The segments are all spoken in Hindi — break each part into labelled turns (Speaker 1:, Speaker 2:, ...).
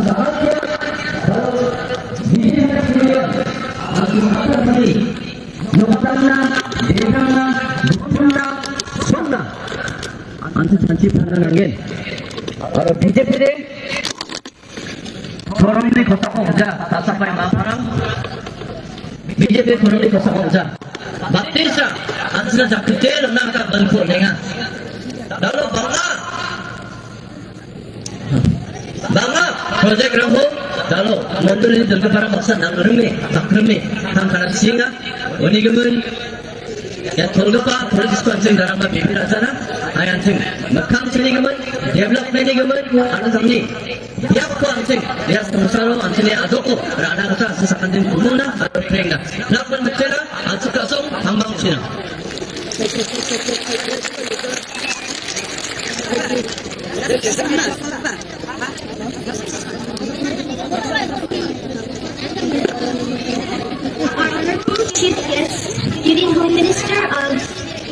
Speaker 1: bahagia kalau dirinya sendiri akan akan tadi nukana dekana nukana sonna antu janji pandangan kalau BJP deh orang ini kota kerja tak sampai maparang BJP orang ini kota kerja baptisa anjina jakte lemnaga bantu nenga lalu bangga project rambo lalu motor ini terkepara maksa nanggerme takreme tangkara singa oni gemen ya tolgapa project konsen darama bibir asana ayan sing makam sini gemen development ini gemen anu samni dia ko ansing dia samsaro ansine adoko rana kata sesakan din kumuna atau prenga lapan becera ansika song hambang sina
Speaker 2: Chief guest, Union Home Minister of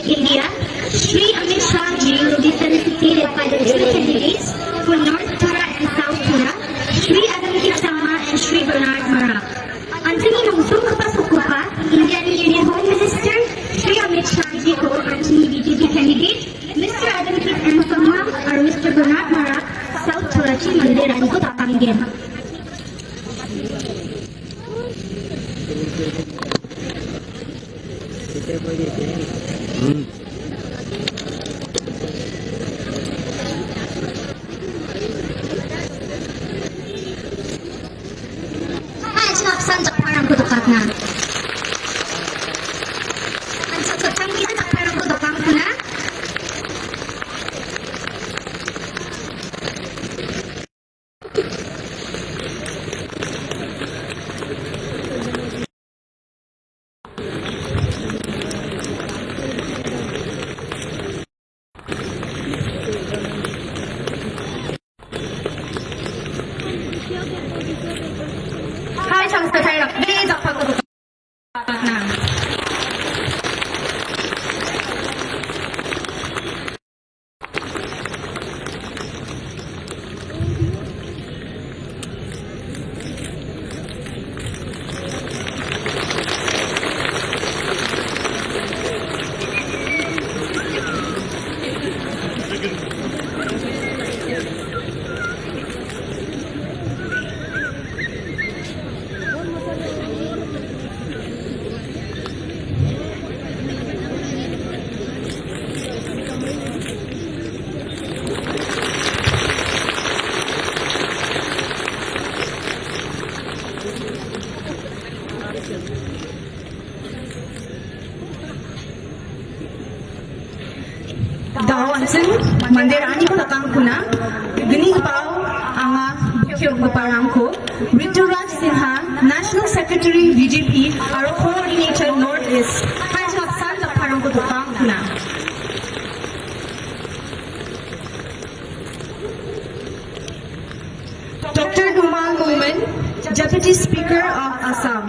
Speaker 2: India, Shri Amit Shah ji will be felicitated by the two candidates for North Tura and South Tura, Shri Adamkit Sama and Shri Bernard Marak. Antony Mungsung Kapasukupa, Indian Union Home Minister, Shri Amit Shah ji ko Antony BJP candidate, Mr. Adamkit and Sama or Mr. Bernard Marak, South Tura Chi Mandir and ko tatanggen. San parang kutukat na. Ang sakotang kita parang kutukat na. Dawansin mandirani ko takang kuna gini pao anga bukyog parangko Rituraj Sinha National Secretary BJP aro coordinator Northeast Hajab San parangko takang kuna Dr. Numal Momen Deputy Speaker of Assam.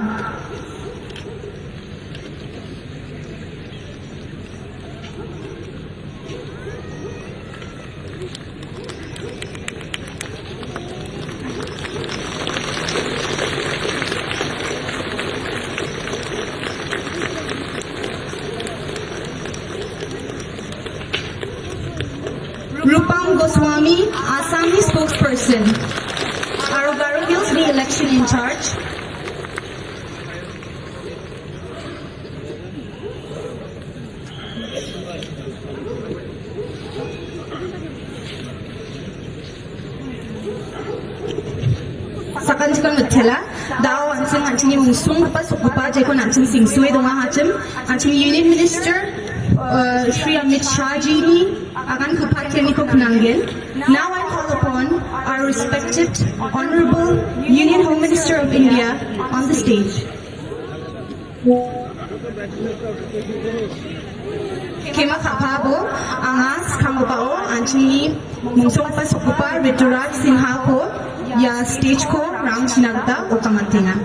Speaker 2: Rupam Goswami, Assami spokesperson. Arugaro Hills, the election in charge. Sakan sikang nagtela, daw ansing anting yung sung pa jay ko nansing singsuwe donga hachim, anting Union Minister Shri Amit Shah ji ni akan kupatyan ko kunangin. Now I call upon our respected Honorable Union Home Minister of India on the stage. Kema kapabo angas kambao anting mungsong pasukupa Rituraj Sinha ko ya stage ko rang sinagda o kamantinga.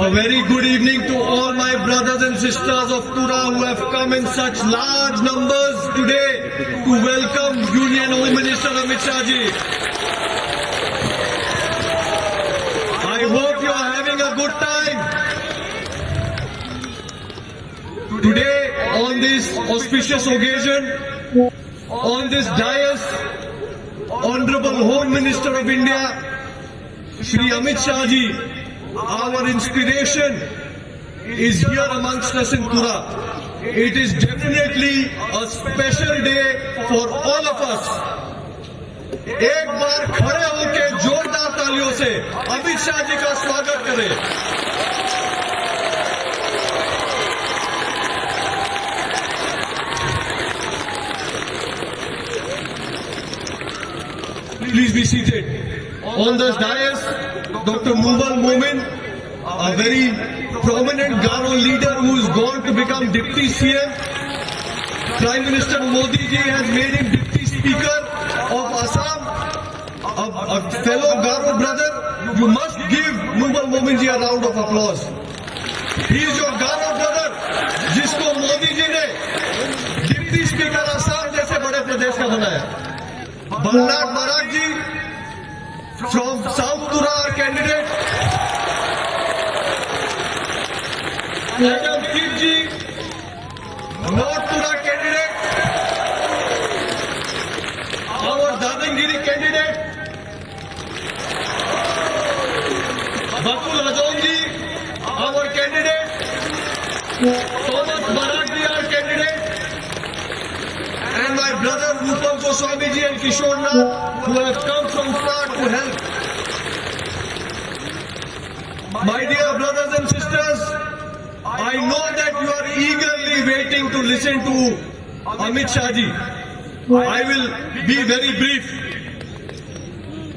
Speaker 3: A very good evening to all my brothers and sisters. sisters of Tura who have come in such large numbers today to welcome Union Home Minister Amit Shah ji. I hope you are having a good time. Today, on this auspicious occasion, on this dais, Honorable Home Minister of India, Shri Amit Shah ji, our inspiration, is here amongst us in Tura. It is definitely a special day for all of us. एक बार खड़े होकर जोरदार तालियों से अमित शाह जी का स्वागत करें. Please be seated. On this dais, Dr. Mubal Momin, a very prominent Garo leader who has gone to become Deputy CM. Prime Minister Modi ji has made him Deputy Speaker of Assam. A fellow Garo brother, you must give Mubal Momin ji a round of applause. He is your Garo brother, जिसको मोदी जी ने Deputy Speaker Assam जैसे बड़े प्रदेश का बनाया. Bernard Marak ji from South Tura, our candidate. Adam Kid ji, North Tura candidate. Our Dadangiri candidate. Bakul Azon ji, our candidate. Thomas Barak ji, our candidate. And my brother Rupam Goswami ji and Kishore Nath, who have come from far to help. My dear brothers and sisters, I know that you are eagerly waiting to listen to Amit Shah ji. I will be very brief.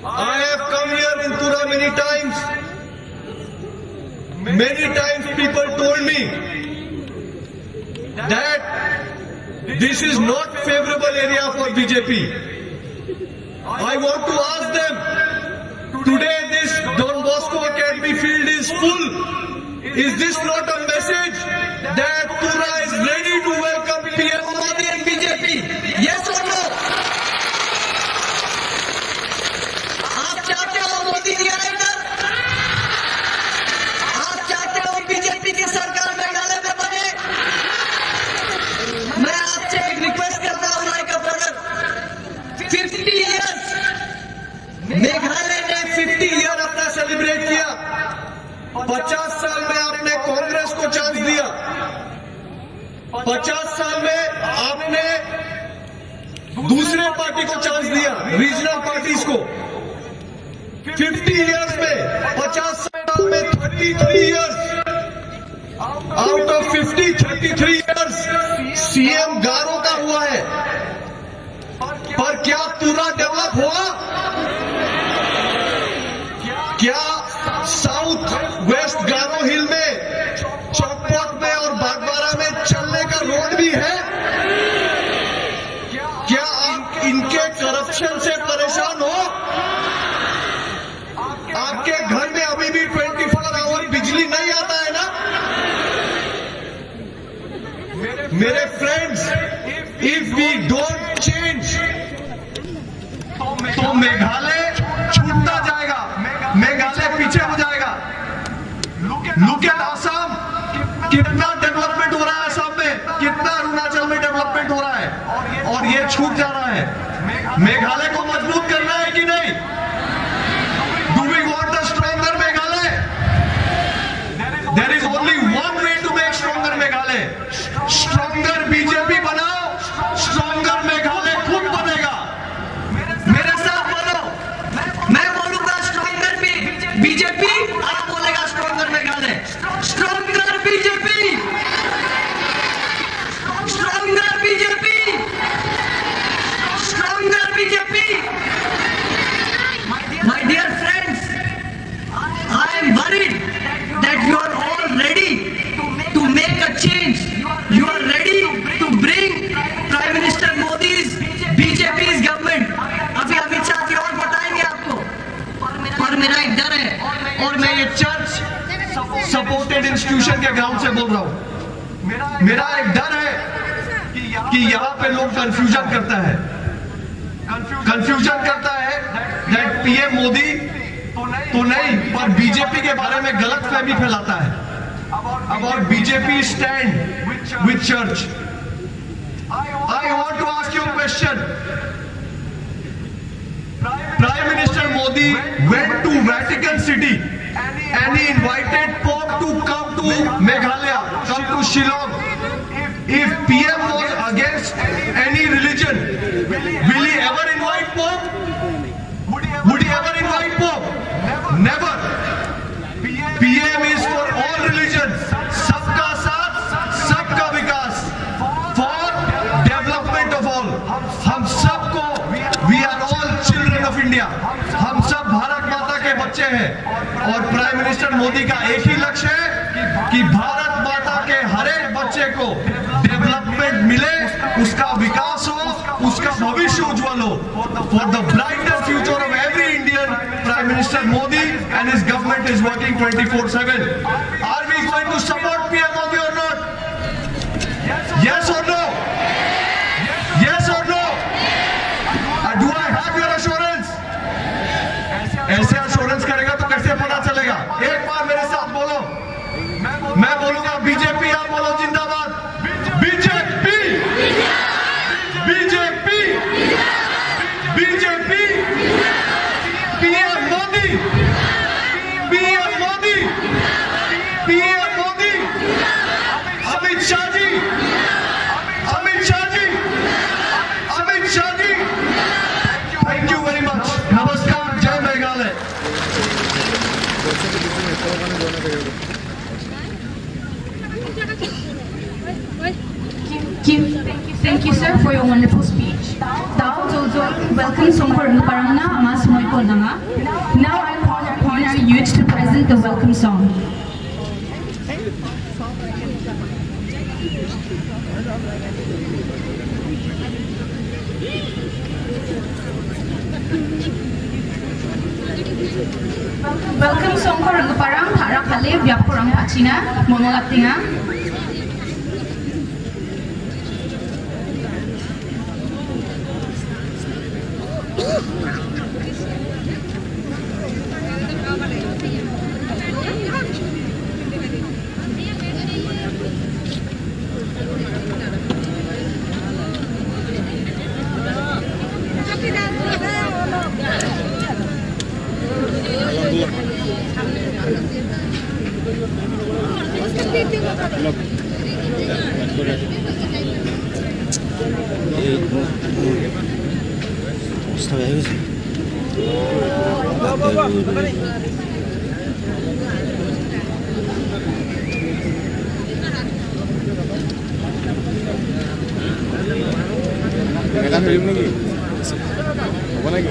Speaker 3: I have come here in Tura many times. Many times people told me that this is not favorable area for BJP. I want to ask them, today this Don Bosco Academy field is full. Is this not a message that Tura is ready to welcome PM Modi and BJP? Yes or no? आप चाहते हो मोदी जी आए इधर? आप चाहते हो बीजेपी की सरकार मेघालय में बने? मैं आपसे एक रिक्वेस्ट करता हूं माय ब्रदर, 50 इयर्स मेघालय ने 50 ईयर अपना सेलिब्रेट किया. 50 साल में आपने कांग्रेस को चांस दिया. 50 साल में आपने दूसरे पार्टी को चांस दिया, रीजनल पार्टीज को. 50 इयर्स में 50 साल में 33 years out of 50, 33 years CM Garo का हुआ है. पर क्या तुरा डेवलप हुआ? क्या साउथ वेस्ट गारो हिल में, चौकपॉट में और बागबारा में चलने का रोड भी है? क्या आप इनके करप्शन से परेशान हो? आपके घर में अभी भी 24 आवर बिजली नहीं आता है ना? मेरे friends, if we don't change तो मेघालय छूटता जाएगा, मेघालय पीछे हो जाएगा. लुक एट आसाम, कितना डेवलपमेंट हो रहा है आसाम में, कितना अरुणाचल में डेवलपमेंट हो रहा है, और ये छूट जा रहा है. मेघालय को मजबूत करना है कि नहीं? Do we want a stronger Meghalaya? There is only one way to make stronger Meghalaya. Stronger BJP बनाओ, स्ट्रॉन्गर मेघालय खुद बनेगा. मेरे साथ बोलो, मैं बोलूंगा स्ट्रॉन्गर बीजेपी, आप बोलेगा stronger Meghalaya. Stronger BJP, stronger BJP, stronger BJP. My dear friends, I am worried that you are all ready to make a change. You are ready to bring Prime Minister Modi's BJP's government. अभी अमित शाह जी और बताएंगे आपको. पर मेरा एक डर है, और मैं ये चर्च सपोर्टेड इंस्टीट्यूशन के ग्राउंड से बोल रहा हूं. मेरा एक डर है कि यहाँ पे लोग कंफ्यूजन करता है दैट पीएम मोदी तो नहीं पर बीजेपी के बारे में गलत फहमी फैलाता है about BJP stand with church. I want to ask you a question. Prime Minister Modi went to Vatican City and he invited Pope to come to Meghalaya, come to Shillong. If PM was against any religion, will he ever invite Pope? Would he ever invite Pope? Never. PM is for all religions. Sabka saath, sabka vikas. For development of all. हम सबको, we are all children of India. हम सब भारत माता के बच्चे हैं और प्राइम मिनिस्टर मोदी का एक ही लक्ष्य है कि भारत माता के हर एक बच्चे को डेवलपमेंट मिले, उसका विकास हो, उसका भविष्य उज्जवल हो। For the brighter future of every Indian, prime minister Modi and his government is working 24/7। Are we going to support PM Modi or not? Yes or no? Yes or no? Do I have your assurance? ऐसे एश्योरेंस करेगा तो कैसे पता चलेगा? एक बार मेरे साथ बोलो। मैं बोलूंगा बीजेपी, आप बोलो जिंदाबाद। BJP, BJP, BJP, PM Modi, PM Modi, PM Modi, Amit Shah ji, Amit Shah ji, Amit Shah ji. Thank you very much. नमस्कार, जय Meghalaya.
Speaker 4: Thank you, sir, for your wonderful speech. Tao Jojo, welcome Songkor Parangna, Amas Moiko Nanga. Now I call upon our youth to present the welcome song. Welcome Songkor Parang, Tara Kale, Biaporang Pachina, Monolatinga.
Speaker 5: film lagi. Apa lagi?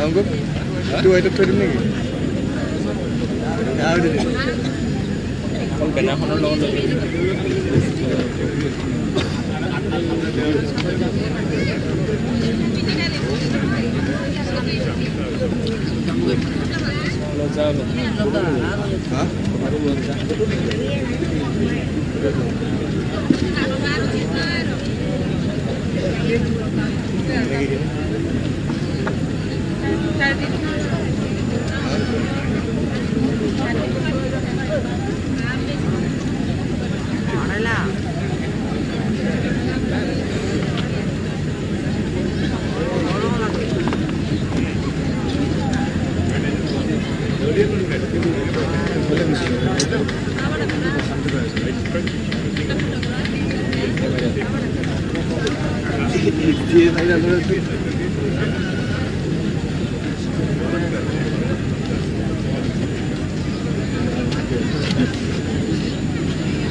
Speaker 5: Anggap dua itu film lagi. Ya udah. Kung panahon ng lolo. Hah?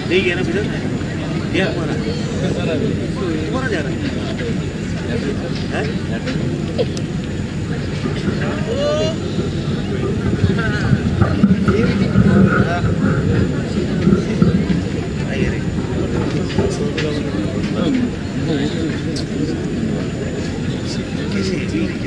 Speaker 5: ठीक है ना फिर क्या कौन जा रहा है हैं नहीं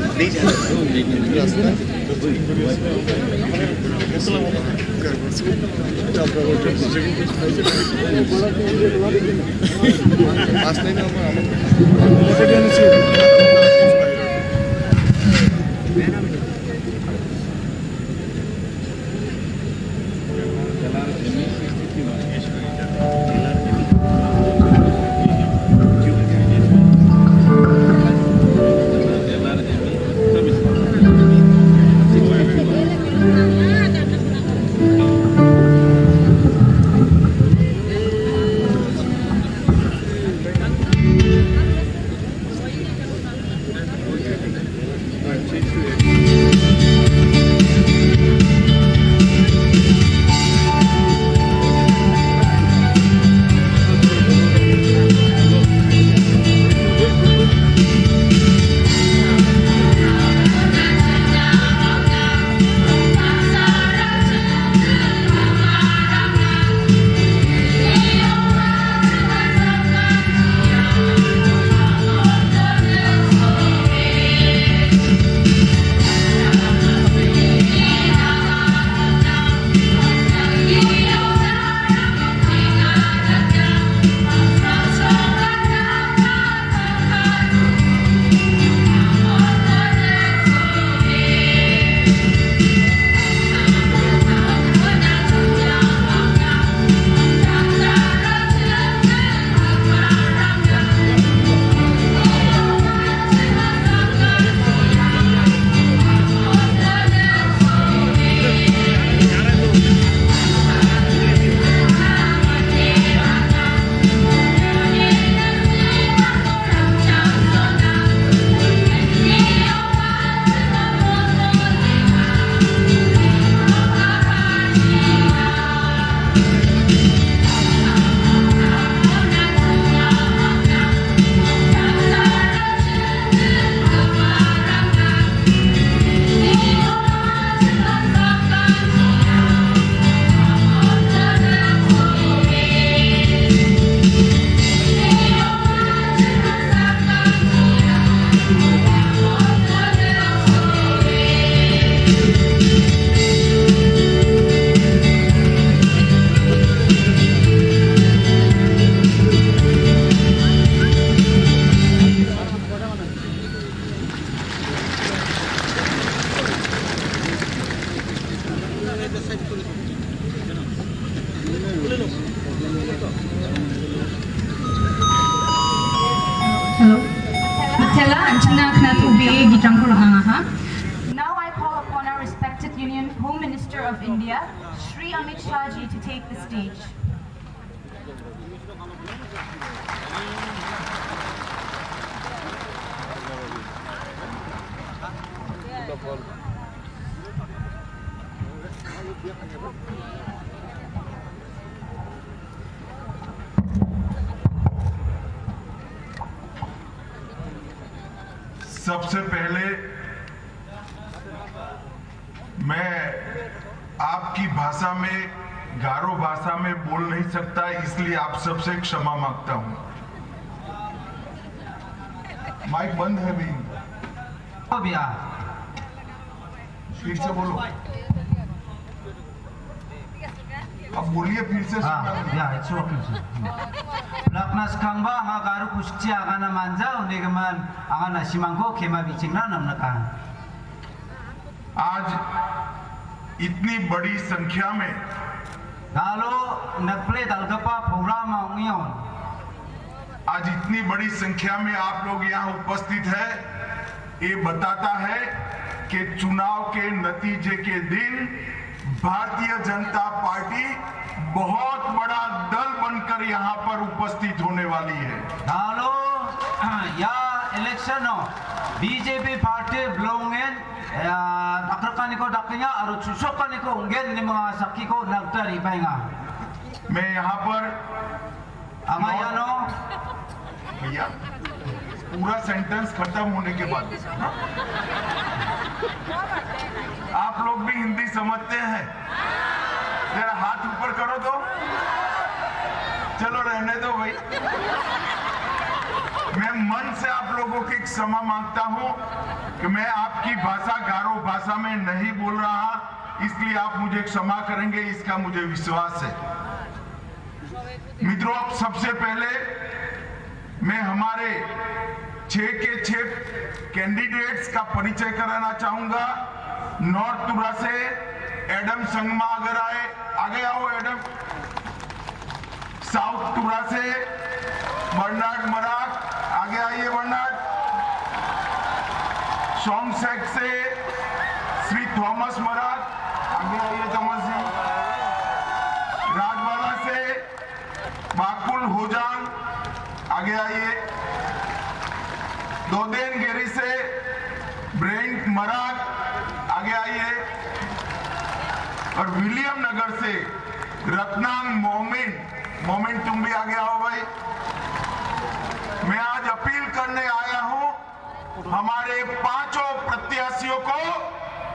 Speaker 4: Hello. Matela Anchana Knatubi Gitangkuranga. Now I call upon our respected Union Home Minister of India, Shri Amit Shah Ji, to take the stage.
Speaker 3: सबसे पहले मैं आपकी भाषा में, गारो भाषा में बोल नहीं सकता, इसलिए आप सबसे क्षमा मांगता हूं। माइक बंद है भी।
Speaker 6: भैया
Speaker 3: फिर से बोलो। अब बोलिए फिर से।
Speaker 6: ya it's okay laknas kangba nga garu kusti agana manja unegaman agana simangko kema bichingna namnaka
Speaker 3: आज इतनी बड़ी संख्या में
Speaker 6: dalo nakple dalgapa programa ungion
Speaker 3: आज इतनी बड़ी संख्या में आप लोग यहाँ उपस्थित है, ये बताता है कि चुनाव के नतीजे के दिन भारतीय जनता पार्टी बहुत बड़ा दल बनकर यहाँ पर उपस्थित होने वाली है।
Speaker 6: dalo ya election no BJP party belongen dakrkani ko daknya aru susokani ko ungen ni mga sakki ko nagtari painga
Speaker 3: मैं यहाँ पर
Speaker 6: angayano
Speaker 3: भैया पूरा सेंटेंस खत्म होने के बाद आप लोग भी हिंदी समझते हैं? जरा हाथ ऊपर करो तो। चलो रहने दो भाई।
Speaker 7: मैं मन से आप लोगों की क्षमा मांगता हूं कि मैं आपकी भाषा गारो भाषा में नहीं बोल रहा, इसलिए आप मुझे क्षमा करेंगे, इसका मुझे विश्वास है। मित्रों, अब सबसे पहले मैं हमारे 6 के 6 कैंडिडेट्स का परिचय कराना चाहूंगा। नॉर्थ तुरा से एडम संगमा अगर आगे आओ एडम। साउथ तुरा से बर्नार्ड मराक, आगे आइए बर्नार्ड। सोमसेक से श्री थॉमस मराक, आगे आइए थॉमस जी। राजवाड़ा से बाकुल होजांग, आगे आइए। दोदेन गेरी से ब्रेंट मराक, आगे आइए। और विलियम नगर से रत्नांग मोमिन तुम भी आगे आओ भाई। मैं आज अपील करने आया हूं, हमारे 5 प्रत्याशियों को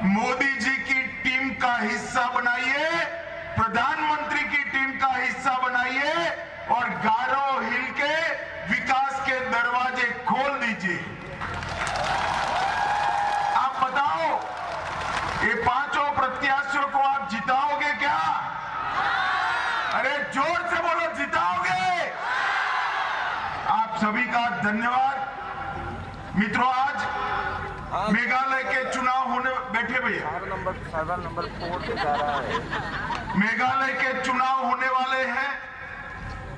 Speaker 7: मोदी जी की टीम का हिस्सा बनाइए, प्रधानमंत्री की टीम का हिस्सा बनाइए और गारो हिल के विकास के दरवाजे खोल दीजिए। आप बताओ, ये 5 प्रत्याशियों को आप जिताओगे क्या? अरे जोर से बोलो, जिताओगे? आप सभी का धन्यवाद। मित्रों, आज मेघालय के चुनाव होने, बैठे भैया,
Speaker 5: नंबर 4 पे जा रहा है।
Speaker 7: मेघालय के चुनाव होने वाले हैं।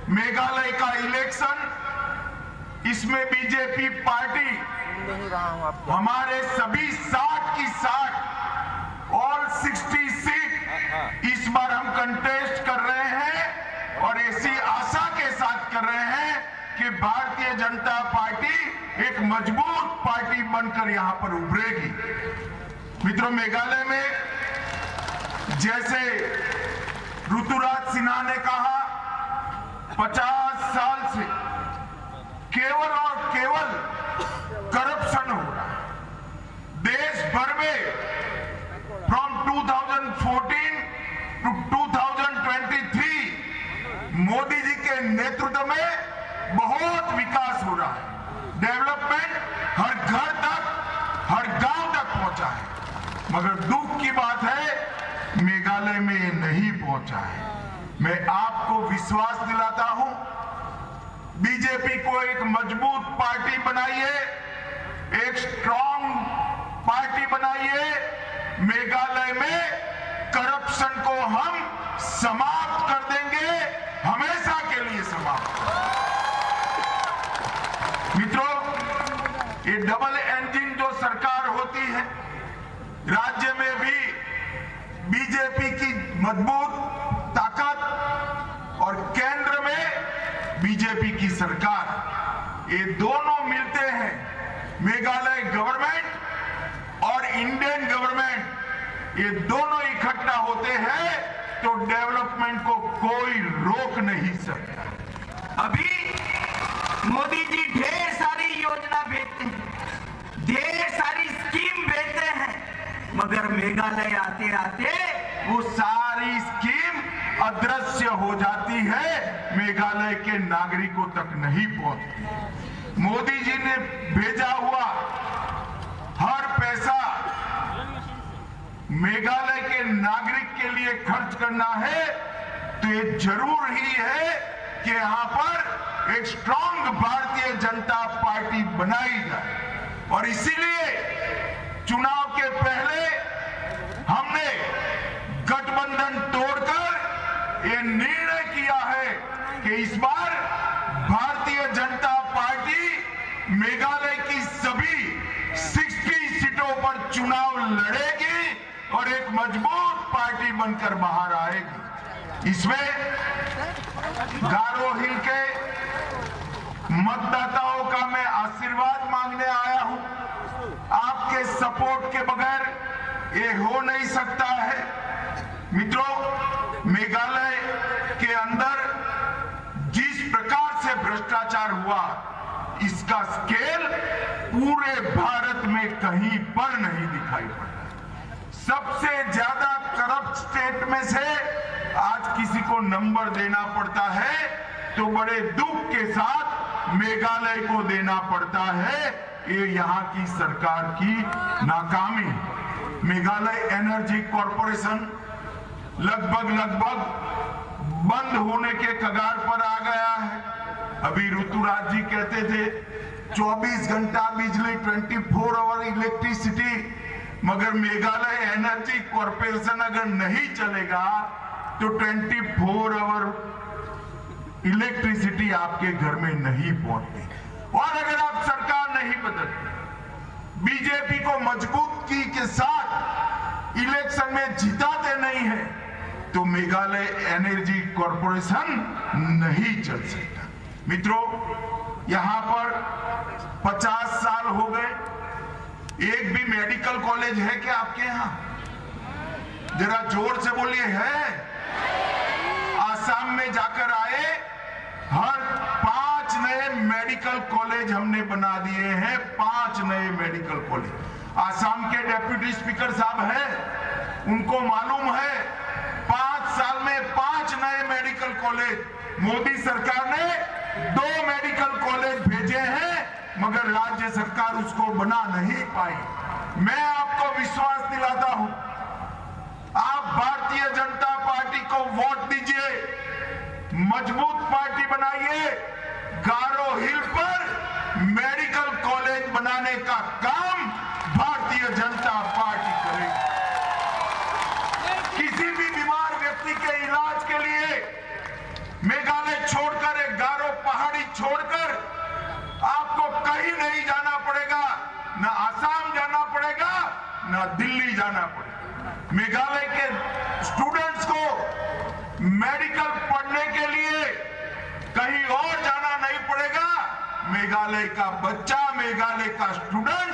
Speaker 7: मेघालय का इलेक्शन, इसमें बीजेपी पार्टी
Speaker 5: नहीं रहा हूं आपको।
Speaker 7: हमारे सभी 60 की 60 और 60 सीट इस बार हम कंटेस्ट कर रहे हैं और ऐसी आशा के साथ कर रहे हैं कि भारतीय जनता पार्टी एक मजबूत पार्टी बनकर यहां पर उभरेगी। मित्रों, मेघालय में जैसे ऋतुराज सिन्हा ने कहा, 50 साल से केवल और केवल करप्शन हो रहा है देश भर में। फ्रॉम 2014 टू 2023 मोदी जी के नेतृत्व में बहुत विकास हो रहा है। डेवलपमेंट हर घर तक, हर गांव तक पहुंचा है, मगर दुख की बात है मेघालय में ये नहीं पहुंचा है। मैं आपको विश्वास दिलाता हूं, बीजेपी को एक मजबूत पार्टी बनाइए, एक स्ट्रांग पार्टी बनाइए। मेघालय में करप्शन को हम समाप्त कर देंगे, हमेशा के लिए समाप्त। मित्रों, ये डबल इंजन जो सरकार होती है, राज्य में भी बीजेपी की मजबूत ताकत और केंद्र में बीजेपी की सरकार, ये दोनों मिलते हैं, मेघालय गवर्नमेंट और इंडियन गवर्नमेंट, ये दोनों इकट्ठा होते हैं तो डेवलपमेंट को कोई रोक नहीं सकता।
Speaker 6: अभी मोदी जी ढेर सारी योजना भेजते हैं, ढेर सारी स्कीम भेजते हैं, मगर मेघालय आते आते वो सारी स्कीम अदृश्य हो जाती है, मेघालय के नागरिकों तक नहीं पहुंचती। मोदी जी ने भेजा हुआ हर पैसा मेघालय के नागरिक के लिए खर्च करना है, तो ये जरूर ही है कि यहां पर एक स्ट्रांग भारतीय जनता पार्टी बनाई जाए। और इसीलिए चुनाव के पहले हमने गठबंधन तोड़कर ये निर्णय किया है कि इस बार भारतीय जनता पार्टी मेघालय की सभी 60 सीटों पर चुनाव लड़ेगी और एक मजबूत पार्टी बनकर बाहर आएगी। इसमें गारो हिल के मतदाताओं का मैं आशीर्वाद मांगने आया हूं। आपके सपोर्ट के बगैर ये हो नहीं सकता है। मित्रों, मेघालय के अंदर जिस प्रकार से भ्रष्टाचार हुआ, इसका स्केल पूरे भारत में कहीं पर नहीं दिखाई पड़ता। सबसे ज्यादा करप्ट स्टेट में से आज किसी को नंबर देना पड़ता है तो बड़े दुख के साथ मेघालय को देना पड़ता है। ये यहाँ की सरकार की नाकामी। मेघालय एनर्जी कॉरपोरेशन लगभग बंद होने के कगार पर आ गया है। अभी ऋतुराज जी कहते थे 24 घंटा बिजली, 24 आवर इलेक्ट्रिसिटी, मगर मेघालय एनर्जी कॉरपोरेशन अगर नहीं चलेगा तो 24 आवर इलेक्ट्रिसिटी आपके घर में नहीं पहुंचती। और अगर आप सरकार नहीं बदलते, बीजेपी को मजबूती के साथ इलेक्शन में जिताते नहीं है, तो मेघालय एनर्जी कॉरपोरेशन नहीं चल सकता। मित्रों, यहां पर 50 साल हो गए, एक भी मेडिकल कॉलेज है क्या आपके यहां? जरा जोर से बोलिए, है? आसाम में जाकर आए, हर 5 नए मेडिकल कॉलेज हमने बना दिए हैं। 5 नए मेडिकल कॉलेज। आसाम के डेप्यूटी स्पीकर साहब हैं, उनको मालूम है 5 साल में 5 नए मेडिकल कॉलेज। मोदी सरकार ने 2 मेडिकल कॉलेज भेजे हैं, मगर राज्य सरकार उसको बना नहीं पाई। मैं आपको विश्वास दिलाता हूं, आप भारतीय जनता पार्टी को वोट दीजिए, मजबूत पार्टी बनाइए। गारो हिल पर मेडिकल कॉलेज बनाने का काम भारतीय जनता पार्टी करेगी। किसी भी बीमार व्यक्ति के इलाज के लिए मेघालय छोड़कर, एक गारो पहाड़ी छोड़कर आपको कहीं नहीं जाना पड़ेगा, ना आसाम जाना पड़ेगा, ना दिल्ली जाना पड़ेगा। मेघालय के स्टूडेंट्स को मेडिकल पढ़ने के लिए कहीं और जाना नहीं पड़ेगा। मेघालय का बच्चा, मेघालय का स्टूडेंट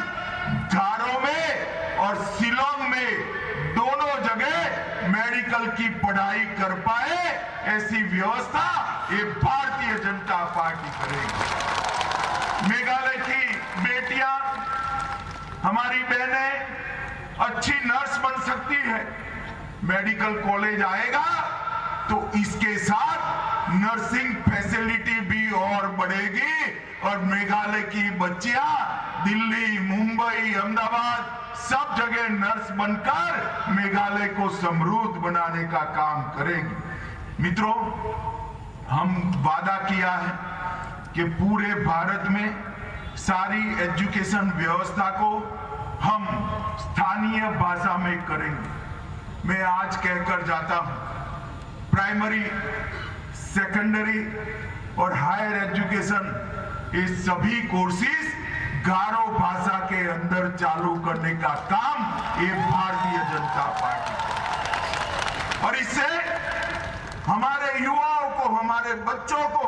Speaker 6: गारो में और शिलोंग में दोनों जगह मेडिकल की पढ़ाई कर पाए, ऐसी व्यवस्था ये भारतीय जनता पार्टी करेगी। मेघालय की बेटियां, हमारी बहनें अच्छी नर्स बन सकती है। मेडिकल कॉलेज आएगा तो इसके साथ नर्सिंग फैसिलिटी भी और बढ़ेगी और मेघालय की बच्चियां दिल्ली, मुंबई, अहमदाबाद सब जगह नर्स बनकर मेघालय को समृद्ध बनाने का काम करेगी। मित्रों, हम वादा किया है कि पूरे भारत में सारी एजुकेशन व्यवस्था को हम स्थानीय भाषा में करेंगे। मैं आज कहकर जाता हूं, प्राइमरी, सेकेंडरी और हायर एजुकेशन, ये सभी कोर्सेज गारो भाषा के अंदर चालू करने का काम ये भारतीय जनता पार्टी। और इससे हमारे युवाओं को, हमारे बच्चों को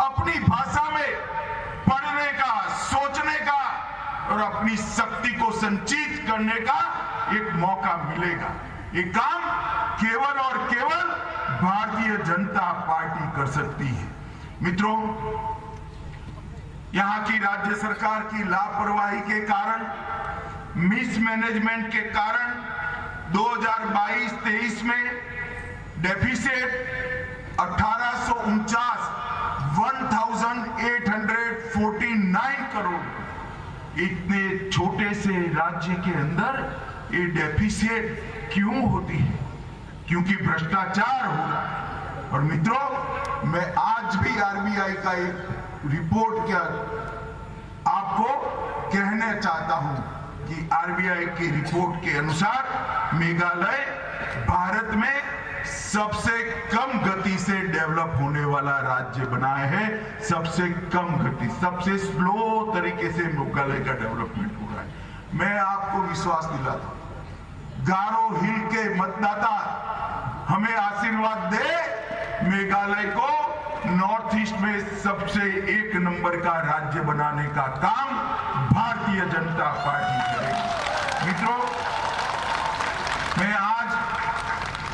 Speaker 6: अपनी भाषा में पढ़ने का, सोचने का और अपनी शक्ति को संचित करने का एक मौका मिलेगा। ये काम केवल और केवल भारतीय जनता पार्टी कर सकती है। मित्रों, यहां की राज्य सरकार की लापरवाही के कारण, मिसमैनेजमेंट के कारण 2022-23 में डेफिसिट 1849 करोड़। इतने छोटे से राज्य के अंदर ये डेफिसिट क्यों होती है? क्योंकि भ्रष्टाचार हो रहा है। और मित्रों, मैं आज भी आरबीआई का एक रिपोर्ट क्या आपको कहना चाहता हूं कि आरबीआई की रिपोर्ट के अनुसार मेघालय भारत में सबसे कम गति से डेवलप होने वाला राज्य बना है। सबसे कम गति, सबसे स्लो तरीके से मेघालय का डेवलपमेंट हो रहा है। मैं आपको विश्वास दिलाता हूं, गारो हिल के मतदाता हमें आशीर्वाद दे, मेघालय को नॉर्थ ईस्ट में सबसे 1 नंबर का राज्य बनाने का काम भारतीय जनता पार्टी करेगी। मित्रों, मैं आज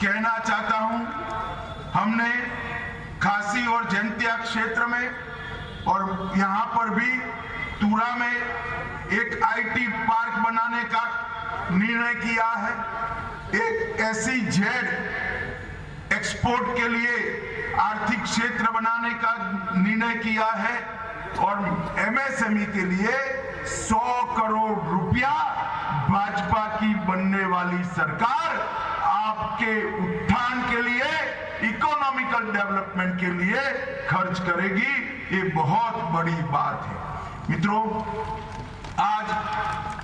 Speaker 6: कहना चाहता हूं, हमने खासी और जैंतिया क्षेत्र में और यहां पर भी तुरा में एक आईटी पार्क बनाने का निर्णय किया है। एक SEZ एक्सपोर्ट के लिए आर्थिक क्षेत्र बनाने का निर्णय किया है। और एमएसएमई के लिए 100 करोड़ रुपया भाजपा की बनने वाली सरकार आपके उत्थान के लिए, इकोनॉमिकल डेवलपमेंट के लिए खर्च करेगी। ये बहुत बड़ी बात है। मित्रों, आज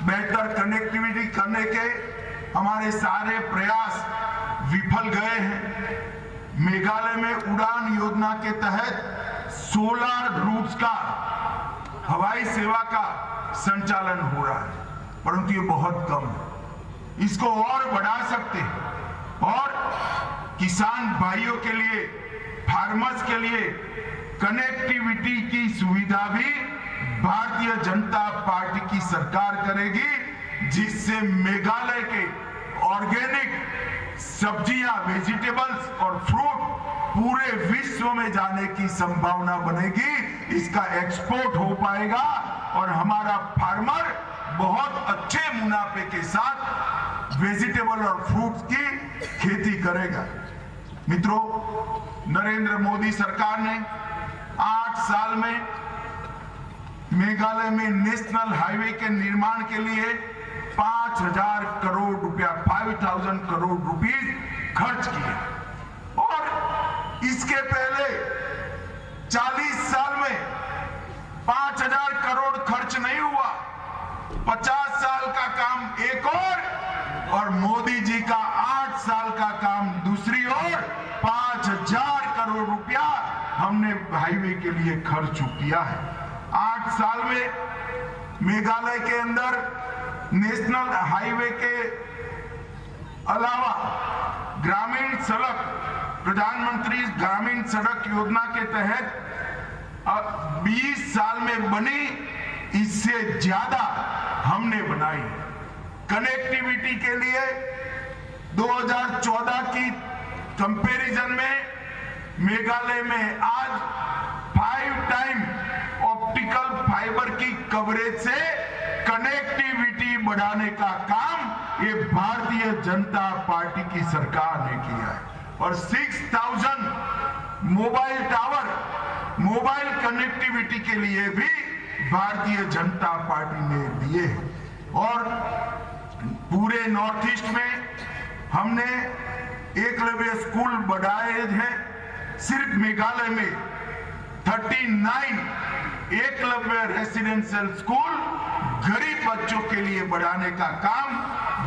Speaker 6: बेहतर कनेक्टिविटी करने के हमारे सारे प्रयास विफल गए हैं। मेघालय में उड़ान योजना के तहत 16 रूट्स का हवाई सेवा का संचालन हो रहा है, परंतु ये बहुत कम है। इसको और बढ़ा सकते हैं और किसान भाइयों के लिए, फार्मर्स के लिए कनेक्टिविटी की सुविधा भी भारतीय जनता पार्टी की सरकार करेगी, जिससे मेघालय के ऑर्गेनिक सब्जियां, वेजिटेबल्स और फ्रूट पूरे विश्व में जाने की संभावना बनेगी। इसका एक्सपोर्ट हो पाएगा और हमारा फार्मर बहुत अच्छे मुनाफे के साथ वेजिटेबल और फ्रूट्स की खेती करेगा। मित्रों, नरेंद्र मोदी सरकार ने 8 साल में मेघालय में नेशनल हाईवे के निर्माण के लिए 5,000 करोड़ रुपया, 5,000 करोड़ रुपीस खर्च किए और इसके पहले 40 साल में 5,000 करोड़ खर्च नहीं हुआ। 50 साल का काम एक और मोदी जी का 8 साल का काम दूसरी ओर, 5,000 करोड़ रुपया हमने हाईवे के लिए खर्च किया है। 8 साल में मेघालय के अंदर नेशनल हाईवे के अलावा ग्रामीण सड़क, प्रधानमंत्री ग्रामीण सड़क योजना के तहत 20 साल में बनी, इससे ज्यादा हमने बनाई। कनेक्टिविटी के लिए 2014 की कंपैरिजन में मेघालय में आज 5 टाइम ऑप्टिकल फाइबर की कवरेज से कनेक्टिविटी बढ़ाने का काम ये भारतीय जनता पार्टी की सरकार ने किया है और 6,000 मोबाइल टावर, मोबाइल कनेक्टिविटी के लिए भी भारतीय जनता पार्टी ने दिए हैं। और पूरे नॉर्थ ईस्ट में हमने एकलव्य स्कूल बढ़ाए हैं। सिर्फ मेघालय में 39 एकलव्य रेसिडेंशियल स्कूल गरीब बच्चों के लिए बढ़ाने का काम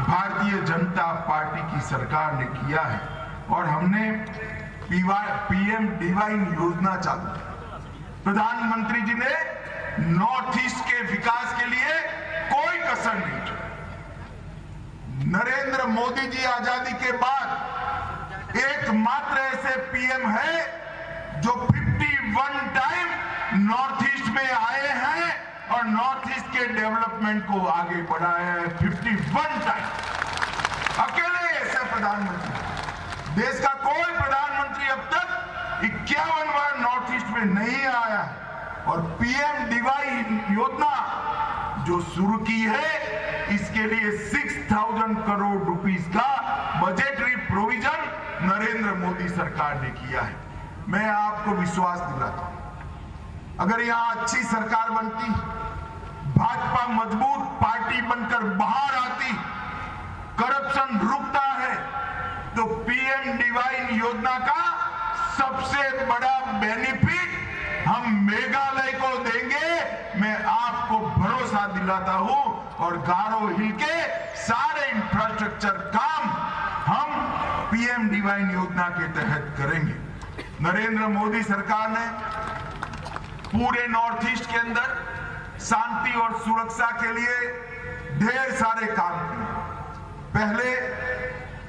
Speaker 6: भारतीय जनता पार्टी की सरकार ने किया है और हमने पीएम डिवाइन योजना चालू की। प्रधानमंत्री जी ने नॉर्थ ईस्ट के विकास के लिए कोई कसर नहीं छोड़ी। नरेंद्र मोदी जी आजादी के बाद एकमात्र ऐसे पीएम है जो 51 टाइम नॉर्थ ईस्ट में आए हैं और नॉर्थ ईस्ट के डेवलपमेंट को आगे बढ़ाया है। 51 टाइम अकेले ऐसे प्रधानमंत्री, देश का कोई प्रधानमंत्री अब तक 51 बार नॉर्थ ईस्ट में नहीं आया है। और पीएम डिवाइन योजना जो शुरू की है, इसके लिए 6,000 करोड़ रुपीस का बजटरी प्रोविजन नरेंद्र मोदी सरकार ने किया है। मैं आपको विश्वास दिलाता हूं, अगर यहां अच्छी सरकार बनती, भाजपा मजबूत पार्टी बनकर बाहर आती, करप्शन रुकता है, तो पीएम डिवाइन योजना का सबसे बड़ा बेनिफिट हम मेघालय को देंगे। मैं आपको भरोसा दिलाता हूं और गारो हिल के सारे इंफ्रास्ट्रक्चर काम हम पीएम डिवाइन योजना के तहत करेंगे। नरेंद्र मोदी सरकार ने पूरे नॉर्थ ईस्ट के अंदर शांति और सुरक्षा के लिए ढेर सारे काम किए। पहले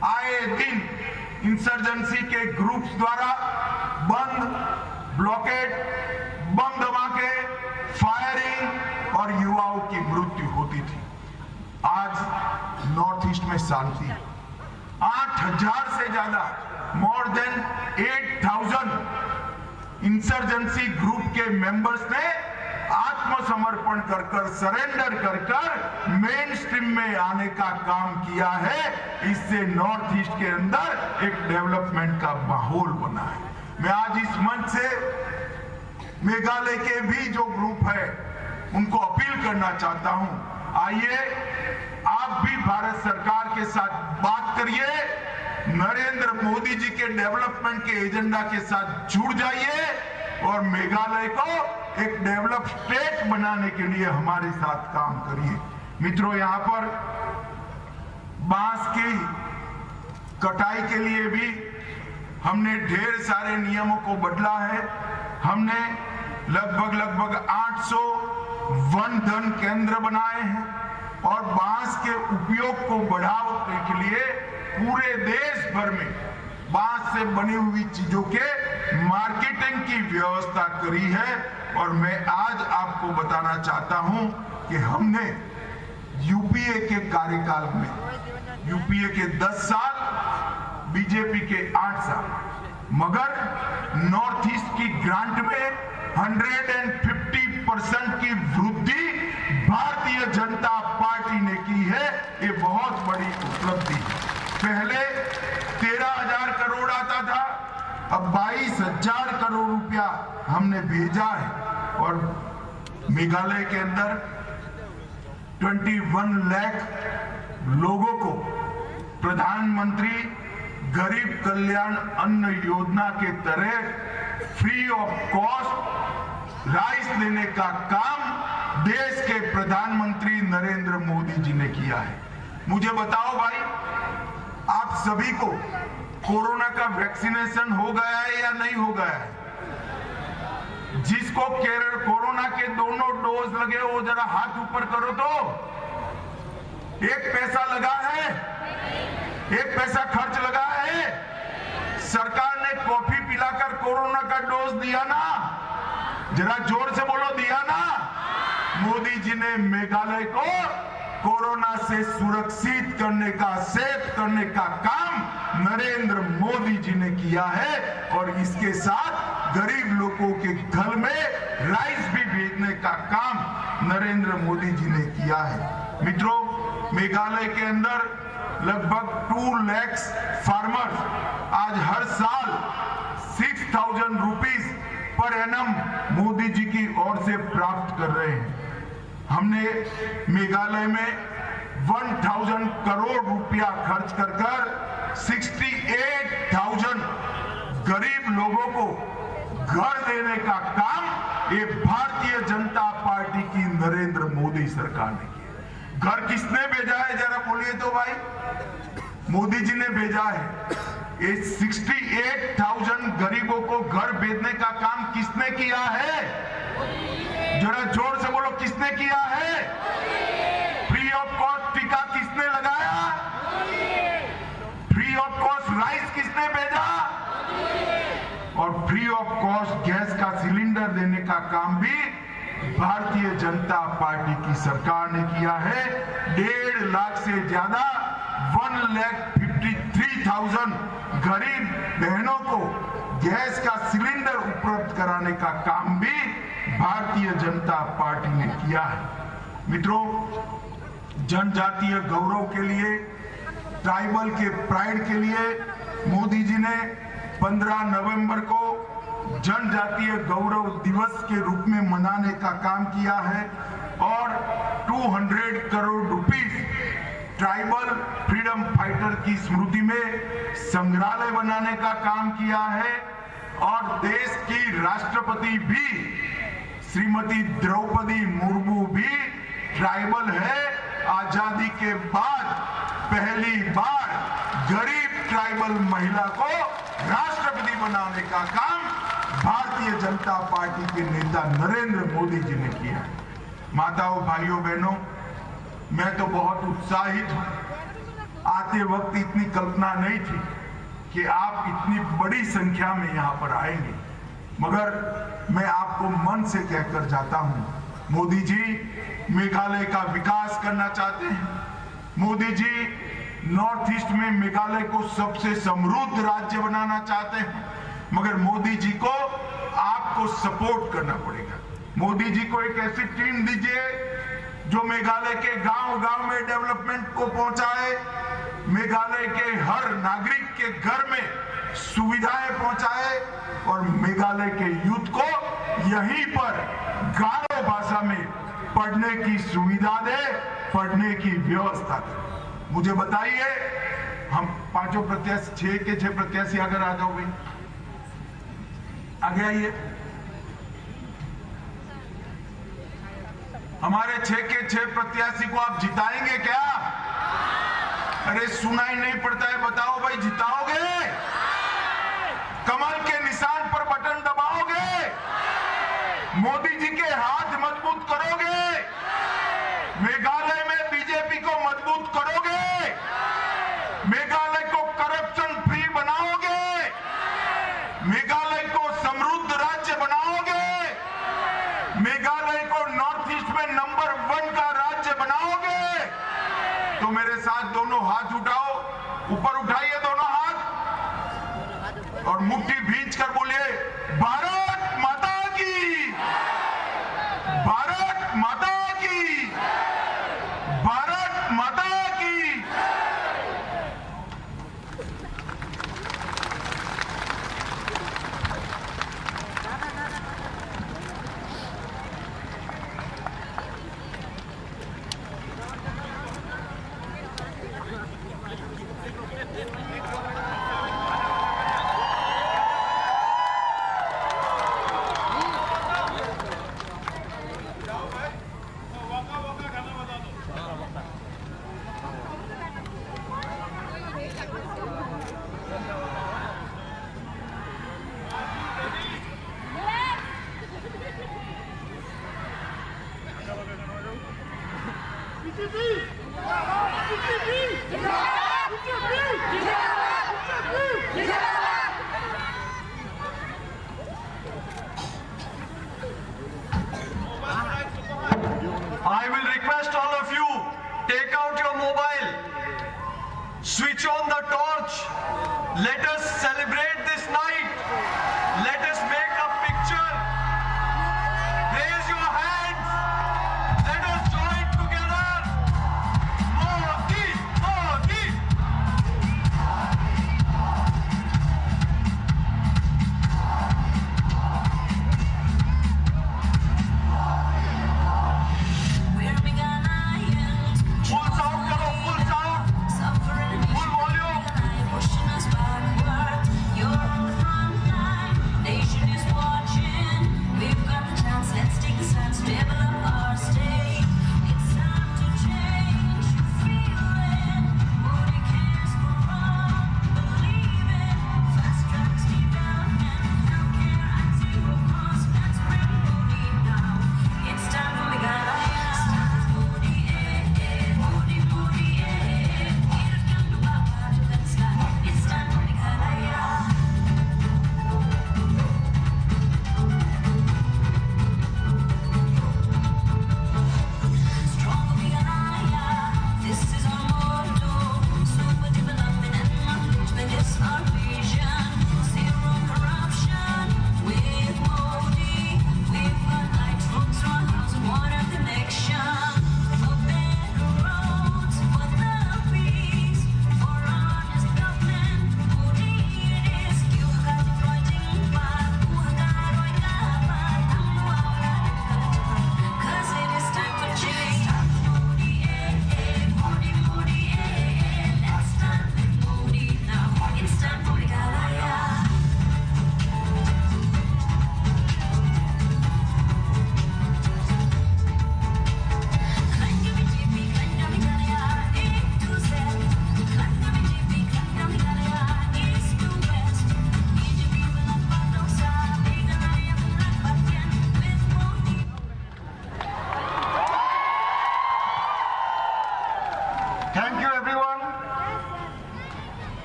Speaker 6: आए दिन इंसर्जेंसी के ग्रुप्स द्वारा बंद, ब्लॉकेड, बम धमाके, फायरिंग और युवाओं की मृत्यु होती थी। आज नॉर्थ ईस्ट में शांति है। 8,000 से ज्यादा, मोर देन 8,000 इंसर्जेंसी ग्रुप के मेंबर्स ने आत्मसमर्पण कर सरेंडर कर मेन स्ट्रीम में आने का काम किया है। इससे नॉर्थ ईस्ट के अंदर एक डेवलपमेंट का माहौल बना है। मैं आज इस मंच से मेघालय के भी जो ग्रुप है उनको अपील करना चाहता हूं, आइए आप भी भारत सरकार के साथ बात करिए, नरेंद्र मोदी जी के डेवलपमेंट के एजेंडा के साथ जुड़ जाइए और मेघालय को एक डेवलप स्टेट बनाने के लिए हमारे साथ काम करिए। मित्रों, यहां पर बांस की कटाई के लिए भी हमने ढेर सारे नियमों को बदला है। हमने लगभग 800 वन धन केंद्र बनाए हैं और बांस के उपयोग को बढ़ाने के लिए पूरे देश भर में बांस से बनी हुई चीजों के मार्केटिंग की व्यवस्था करी है। और मैं आज आपको बताना चाहता हूं कि हमने यूपीए के कार्यकाल में, यूपीए के 10 साल, बीजेपी के 8 साल, मगर नॉर्थ ईस्ट की ग्रांट में 150% की वृद्धि भारतीय जनता पार्टी ने की है। ये बहुत बड़ी उपलब्धि है। पहले 13,000 करोड़ आता था, अब 22,000 करोड़ रुपया हमने भेजा है और मेघालय के अंदर 21 लाख लोगों को प्रधानमंत्री गरीब कल्याण अन्न योजना के तहत फ्री ऑफ कॉस्ट राइस देने का काम देश के प्रधानमंत्री नरेंद्र मोदी जी ने किया है। मुझे बताओ भाई, आप सभी को कोरोना का वैक्सीनेशन हो गया है या नहीं हो गया है? जिसको कोरोना के दोनों डोज लगे वो जरा हाथ ऊपर करो तो। एक पैसा लगा है? एक पैसा खर्च लगा है? सरकार ने कॉफी पिलाकर कोरोना का डोज दिया ना? जरा जोर से बोलो, दिया ना? मोदी जी ने मेघालय को कोरोना से सुरक्षित करने का, सेफ करने का काम नरेंद्र मोदी जी ने किया है और इसके साथ गरीब लोगों के घर में राइस भी भेजने का काम नरेंद्र मोदी जी ने किया है। मित्रों, मेघालय के अंदर लगभग 2 लाख फार्मर्स आज हर साल 6,000 rupees per annum Modi ji की ओर से प्राप्त कर रहे हैं। हमने मेघालय में 1,000 करोड़ रुपया खर्च कर 68,000 गरीब लोगों को घर देने का काम ये भारतीय जनता पार्टी की नरेंद्र मोदी सरकार ने किया। घर किसने भेजा है जरा बोलिए तो भाई? मोदी जी ने भेजा है। ये 68,000 गरीबों को घर भेजने का काम किसने किया है? जरा जोर से बोलो, किसने किया है? फ्री ऑफ कॉस्ट टीका किसने लगाया? फ्री ऑफ कॉस्ट राइस किसने भेजा? और फ्री ऑफ कॉस्ट गैस का सिलेंडर देने का काम भी भारतीय जनता पार्टी की सरकार ने किया है। 1.5 लाख से ज्यादा 1,53,000 गरीब बहनों को गैस का सिलेंडर उपलब्ध कराने का काम भी भारतीय जनता पार्टी ने किया है। मित्रों, जनजातीय गौरव के लिए, ट्राइबल के प्राइड के लिए मोदी जी ने 15 नवंबर को जनजातीय गौरव दिवस के रूप में मनाने का काम किया है और 200 crore rupees tribal freedom fighter की स्मृति में संग्रहालय बनाने का काम किया है। और देश की राष्ट्रपति भी श्रीमती द्रौपदी मुर्मू भी ट्राइबल है। आजादी के बाद पहली बार गरीब ट्राइबल महिला को राष्ट्रपति बनाने का काम भारतीय जनता पार्टी के नेता नरेंद्र मोदी जी ने किया। माताओं, भाइयों, बहनों, मैं तो बहुत उत्साहित हूं। आते वक्त इतनी कल्पना नहीं थी कि आप इतनी बड़ी संख्या में यहां पर आएंगे, मगर मैं आपको मन से कहकर जाता हूं, मोदी जी मेघालय का विकास करना चाहते हैं। मोदी जी नॉर्थ ईस्ट में मेघालय को सबसे समृद्ध राज्य बनाना चाहते हैं, मगर मोदी जी को आपको सपोर्ट करना पड़ेगा। मोदी जी को एक ऐसी टीम दीजिए जो मेघालय के गांव-गांव में डेवलपमेंट को पहुंचाए, मेघालय के हर नागरिक के घर में सुविधाएं पहुंचाए और मेघालय के यूथ को यहीं पर गारो भाषा में पढ़ने की सुविधा दे, पढ़ने की व्यवस्था दे। मुझे बताइए, हम पांचों प्रत्याशी, 6 के 6 प्रत्याशी अगर आ जाओ भाई, आगे आइए। हमारे 6 के 6 प्रत्याशी को आप जिताएंगे क्या? अरे सुनाई नहीं पड़ता है, बताओ भाई, जिताओगे? कमल के निशान पर बटन दबाओगे? मोदी जी के हाथ मजबूत करोगे? मेघालय में बीजेपी को मजबूत करोगे? मेघालय को करप्शन फ्री बनाओगे? मेघालय को समृद्ध राज्य बनाओगे? मेघालय को नॉर्थ ईस्ट में नंबर 1 का राज्य बनाओगे? तो मेरे साथ दोनों हाथ उठाओ, ऊपर उठाइए दोनों हाथ और मुट्ठी भींच कर बोलिए, भारत माता की, भारत माता की, भारत माता की।
Speaker 3: I will request all of you, take out your mobile, switch on the torch, let us celebrate this night, let us make a picture, raise your hands, let us join together. Modi, Modi. Full sound करो, full sound, full volume.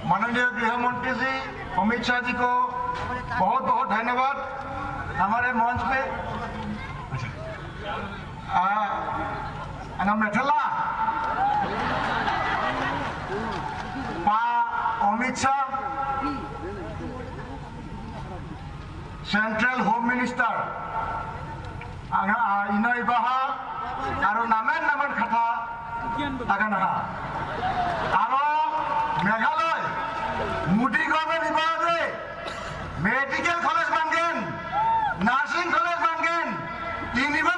Speaker 6: माननीय गृह मंत्री जी अमित शाह जी को बहुत बहुत धन्यवाद हमारे मंच पे। मेथला पा Amit Shah central home minister इनय बाहा और नामेन नामेन खाता आगानहा और मेघालय मोदी गवर्नमेंट विभागे मेडिकल कॉलेज बांगेन नार्सिंग कॉलेज
Speaker 3: यूनिवर्सल